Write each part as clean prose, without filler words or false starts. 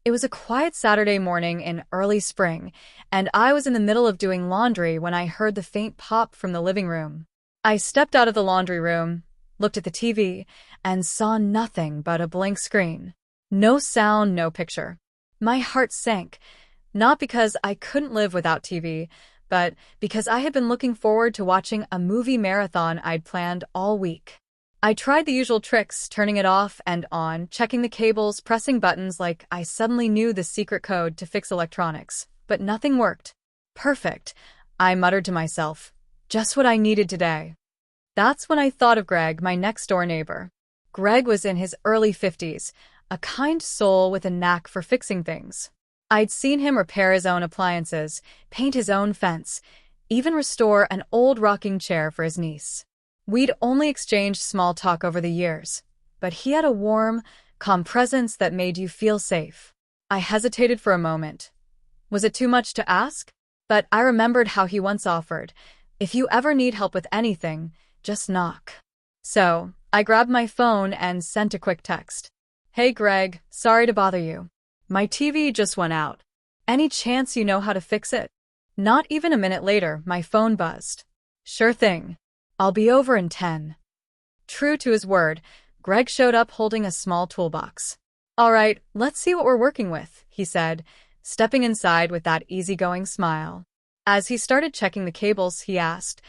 It was a quiet Saturday morning in early spring, and I was in the middle of doing laundry when I heard the faint pop from the living room. I stepped out of the laundry room, looked at the TV, and saw nothing but a blank screen. No sound, no picture. My heart sank, not because I couldn't live without TV, but because I had been looking forward to watching a movie marathon I'd planned all week. I tried the usual tricks, turning it off and on, checking the cables, pressing buttons like I suddenly knew the secret code to fix electronics. But nothing worked. Perfect, I muttered to myself. Just what I needed today. That's when I thought of Greg, my next-door neighbor. Greg was in his early 50s, a kind soul with a knack for fixing things. I'd seen him repair his own appliances, paint his own fence, even restore an old rocking chair for his niece. We'd only exchanged small talk over the years, but he had a warm, calm presence that made you feel safe. I hesitated for a moment. Was it too much to ask? But I remembered how he once offered, if you ever need help with anything, just knock. So, I grabbed my phone and sent a quick text. Hey Greg, sorry to bother you. My TV just went out. Any chance you know how to fix it? Not even a minute later, my phone buzzed. Sure thing. I'll be over in 10. True to his word, Greg showed up holding a small toolbox. All right, let's see what we're working with, he said, stepping inside with that easygoing smile. As he started checking the cables, he asked,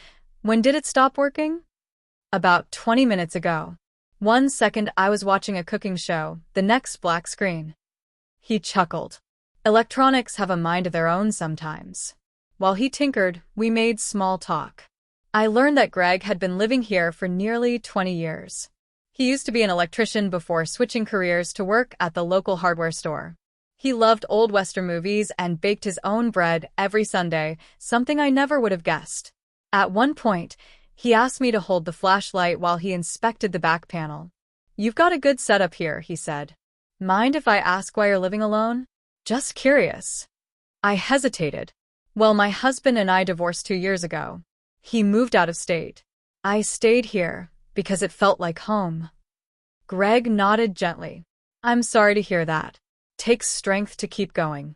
when did it stop working? About 20 minutes ago. 1 second I was watching a cooking show, the next black screen. He chuckled. Electronics have a mind of their own sometimes. While he tinkered, we made small talk. I learned that Greg had been living here for nearly 20 years. He used to be an electrician before switching careers to work at the local hardware store. He loved old Western movies and baked his own bread every Sunday, something I never would have guessed. At one point, he asked me to hold the flashlight while he inspected the back panel. You've got a good setup here, he said. Mind if I ask why you're living alone? Just curious. I hesitated. Well, my husband and I divorced 2 years ago. He moved out of state. I stayed here because it felt like home. Greg nodded gently. I'm sorry to hear that. Takes strength to keep going.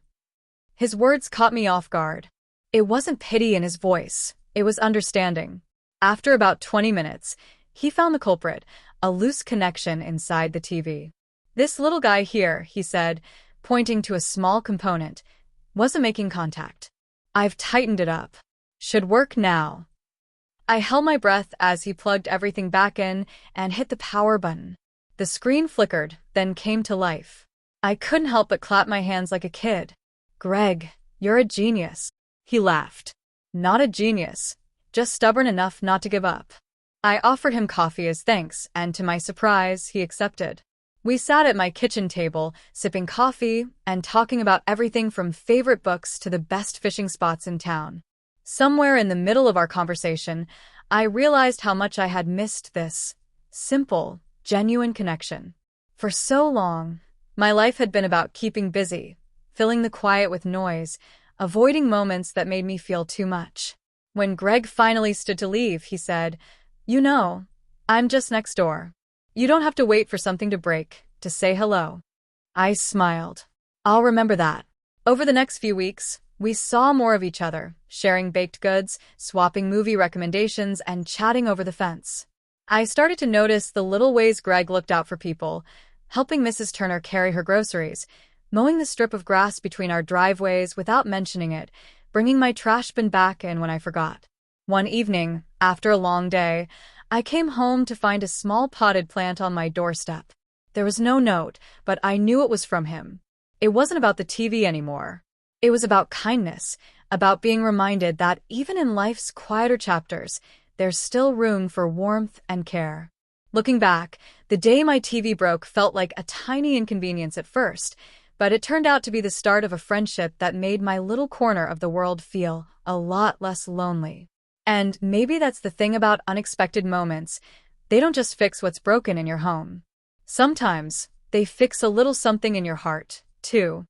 His words caught me off guard. It wasn't pity in his voice. It was understanding. After about 20 minutes, he found the culprit, a loose connection inside the TV. This little guy here, he said, pointing to a small component, wasn't making contact. I've tightened it up. Should work now. I held my breath as he plugged everything back in and hit the power button. The screen flickered, then came to life. I couldn't help but clap my hands like a kid. Greg, you're a genius. He laughed. Not a genius, just stubborn enough not to give up. I offered him coffee as thanks, and to my surprise, he accepted. We sat at my kitchen table, sipping coffee and talking about everything from favorite books to the best fishing spots in town. Somewhere in the middle of our conversation, I realized how much I had missed this simple, genuine connection. For so long, my life had been about keeping busy, filling the quiet with noise, avoiding moments that made me feel too much. When Greg finally stood to leave, he said, You know, I'm just next door. You don't have to wait for something to break to say hello. I smiled. I'll remember that. Over the next few weeks, we saw more of each other, sharing baked goods, swapping movie recommendations, and chatting over the fence. I started to notice the little ways Greg looked out for people, helping Mrs. Turner carry her groceries, mowing the strip of grass between our driveways without mentioning it, bringing my trash bin back in when I forgot. One evening, after a long day, I came home to find a small potted plant on my doorstep. There was no note, but I knew it was from him. It wasn't about the TV anymore. It was about kindness, about being reminded that even in life's quieter chapters, there's still room for warmth and care. Looking back, the day my TV broke felt like a tiny inconvenience at first, but it turned out to be the start of a friendship that made my little corner of the world feel a lot less lonely. And maybe that's the thing about unexpected moments. They don't just fix what's broken in your home. Sometimes, they fix a little something in your heart, too.